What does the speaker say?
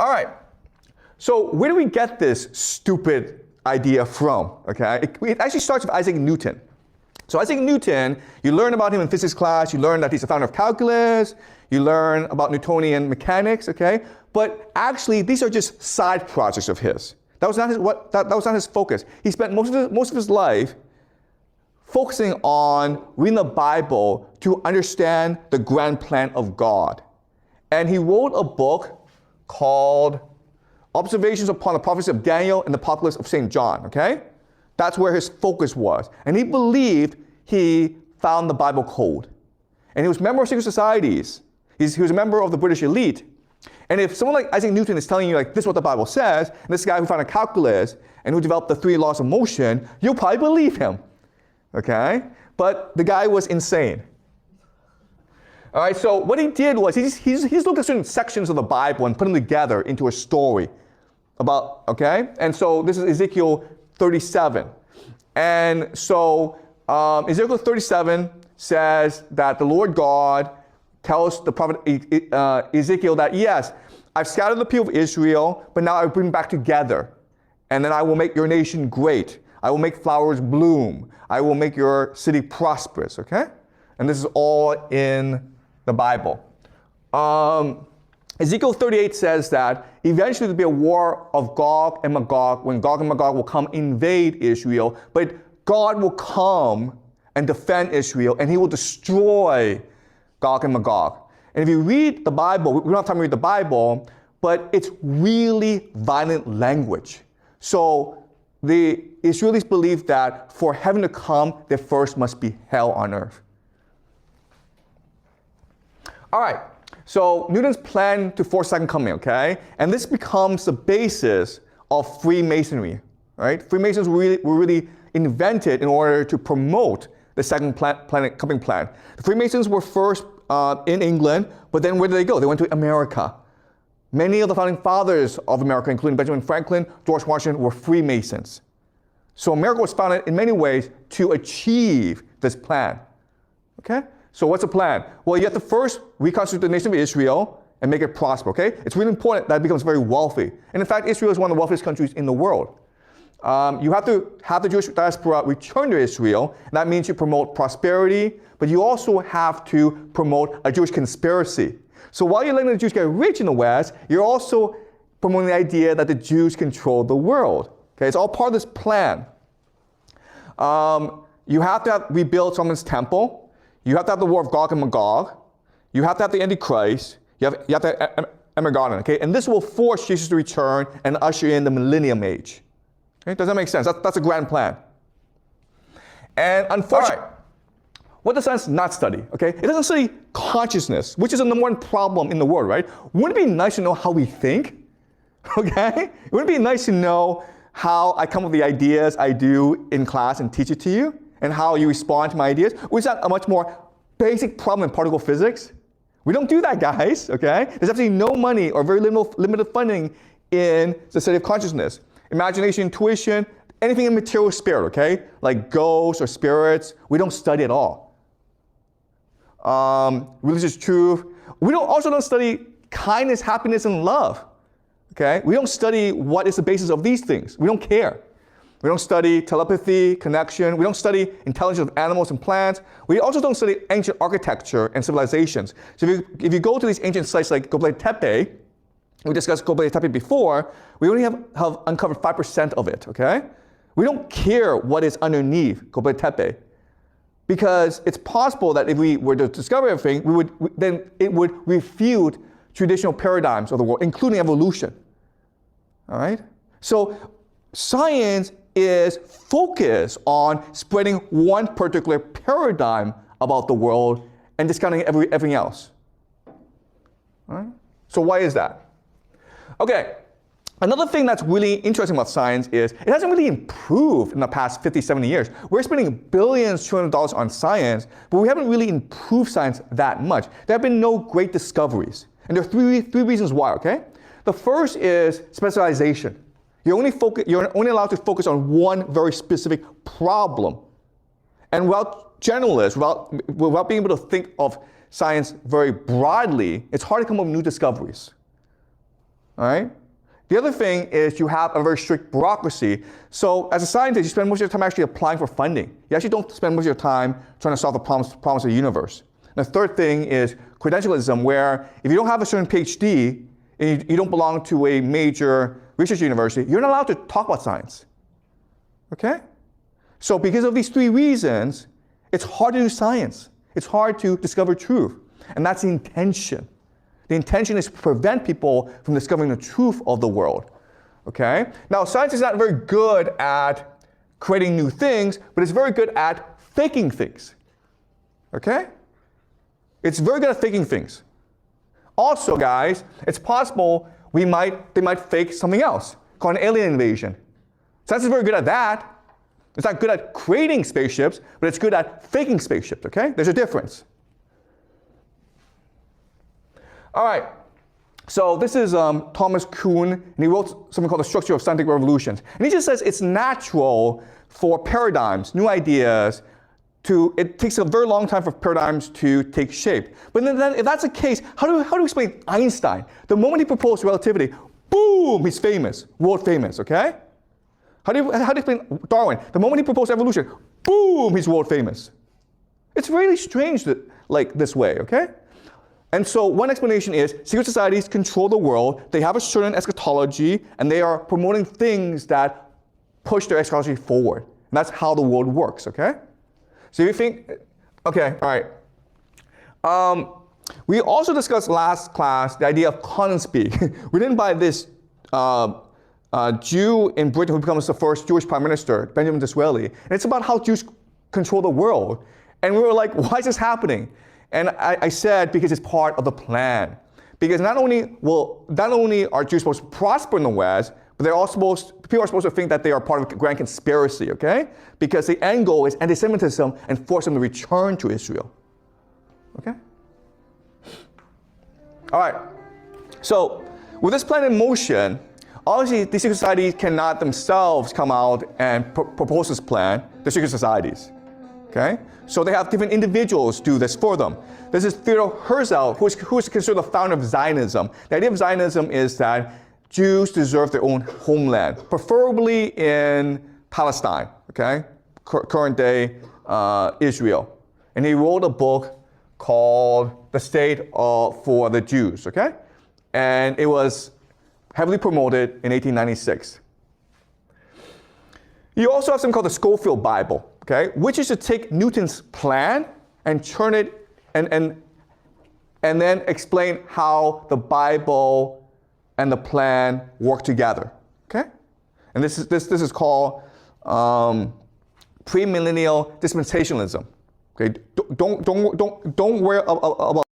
All right. So where do we get this stupid idea from? Okay, it actually starts with Isaac Newton. So Isaac Newton, you learn about him in physics class. You learn that he's the founder of calculus. You learn about Newtonian mechanics. Okay, but actually these are just side projects of his. That was not his that was not his focus. He spent most of his life focusing on reading the Bible to understand the grand plan of God. And he wrote a book called Observations upon the Prophecy of Daniel and the Apocalypse of St. John, okay? That's where his focus was. And he believed he found the Bible code. And he was a member of secret societies. He was a member of the British elite. And if someone like Isaac Newton is telling you, like, this is what the Bible says, and this guy who found a calculus and who developed the 3 laws of motion, you'll probably believe him, okay? But the guy was insane. All right, so what he did was he's looked at certain sections of the Bible and put them together into a story about, okay? And so this is Ezekiel 37. And so Ezekiel 37 says that the Lord God tells the prophet Ezekiel that, yes, I've scattered the people of Israel, but now I bring them back together. And then I will make your nation great. I will make flowers bloom. I will make your city prosperous, okay? And this is all in the Bible. Ezekiel 38 says that eventually there'll be a war of Gog and Magog, when Gog and Magog will come invade Israel, but God will come and defend Israel, and he will destroy Gog and Magog. And if you read the Bible, we don't have time to read the Bible, but it's really violent language. So the Israelis believe that for heaven to come, there first must be hell on earth. All right, so Newton's plan to force second coming, okay? And this becomes the basis of Freemasonry, right? Freemasons were really invented in order to promote the second coming plan. The Freemasons were first in England, but then where did they go? They went to America. Many of the founding fathers of America, including Benjamin Franklin, George Washington, were Freemasons. So America was founded in many ways to achieve this plan, okay? So what's the plan? Well, you have to first reconstitute the nation of Israel and make it prosper, okay? It's really important that it becomes very wealthy. And in fact, Israel is one of the wealthiest countries in the world. You have to have the Jewish diaspora return to Israel, and that means you promote prosperity, but you also have to promote a Jewish conspiracy. So while you're letting the Jews get rich in the West, you're also promoting the idea that the Jews control the world. Okay, it's all part of this plan. You have to rebuild Solomon's temple. You have to have the war of Gog and Magog. You have to have the Antichrist. You have to have Armageddon, okay? And this will force Jesus to return and usher in the millennium age. Okay? Does that make sense? That's a grand plan. And unfortunately, what does science not study, okay? It doesn't study consciousness, which is the number one problem in the world, right? Wouldn't it be nice to know how we think, okay? Wouldn't it be nice to know how I come up with the ideas I do in class and teach it to you, and how you respond to my ideas, which is a much more basic problem in particle physics? We don't do that, guys, okay? There's absolutely no money or very limited funding in the study of consciousness. Imagination, intuition, anything in material spirit, okay? Like ghosts or spirits, we don't study at all. Religious truth. We also don't study kindness, happiness, and love, okay? We don't study what is the basis of these things. We don't care. We don't study telepathy, connection. We don't study intelligence of animals and plants. We also don't study ancient architecture and civilizations. So if you go to these ancient sites like Göbekli Tepe, we discussed Göbekli Tepe before, we only have uncovered 5% of it, okay? We don't care what is underneath Göbekli Tepe, because it's possible that if we were to discover everything, then it would refute traditional paradigms of the world, including evolution, all right? So science is focused on spreading one particular paradigm about the world and discounting everything else. All right? So why is that? Okay, another thing that's really interesting about science is it hasn't really improved in the past 50, 70 years. We're spending billions, trillions of dollars on science, but we haven't really improved science that much. There have been no great discoveries. And there are three reasons why, okay? The first is specialization. You're only allowed to focus on one very specific problem. And without generalists, without being able to think of science very broadly, it's hard to come up with new discoveries. all right? The other thing is you have a very strict bureaucracy. So as a scientist, you spend most of your time actually applying for funding. You actually don't spend most of your time trying to solve the problems of the universe. And the third thing is credentialism, where if you don't have a certain PhD, and you don't belong to a major research university, you're not allowed to talk about science, okay? So because of these three reasons, it's hard to do science. It's hard to discover truth. And that's the intention. The intention is to prevent people from discovering the truth of the world, okay? Now, science is not very good at creating new things, but it's very good at faking things, okay? It's very good at faking things. Also, guys, it's possible they might fake something else, called an alien invasion. Science is very good at that. It's not good at creating spaceships, but it's good at faking spaceships, okay? There's a difference. All right, so this is Thomas Kuhn, and he wrote something called The Structure of Scientific Revolutions. And he just says it's natural for paradigms, new ideas, it takes a very long time for paradigms to take shape. But then if that's the case, how do you explain Einstein? The moment he proposed relativity, boom, he's famous, world famous, okay? How do you explain Darwin? The moment he proposed evolution, boom, he's world famous. It's really strange like this way, okay? And so one explanation is secret societies control the world, they have a certain eschatology, and they are promoting things that push their eschatology forward. And that's how the world works, okay? So you think, okay, all right. We also discussed last class the idea of content speak. Written by this Jew in Britain who becomes the first Jewish prime minister, Benjamin Disraeli. And it's about how Jews control the world. And we were like, why is this happening? And I said, because it's part of the plan. Because not only are Jews supposed to prosper in the West, but people are supposed to think that they are part of a grand conspiracy, okay? Because the end goal is anti-Semitism and force them to return to Israel, okay? All right, so with this plan in motion, obviously these secret societies cannot themselves come out and propose this plan. They're secret societies, okay? So they have different individuals do this for them. This is Theodor Herzl, who is considered the founder of Zionism. The idea of Zionism is that Jews deserve their own homeland, preferably in Palestine, okay? Current day Israel. And he wrote a book called The State for the Jews, okay? And it was heavily promoted in 1896. You also have something called the Schofield Bible, okay? Which is to take Newton's plan and turn it and then explain how the Bible and the plan work together, okay? And this is called premillennial dispensationalism. Okay, don't worry about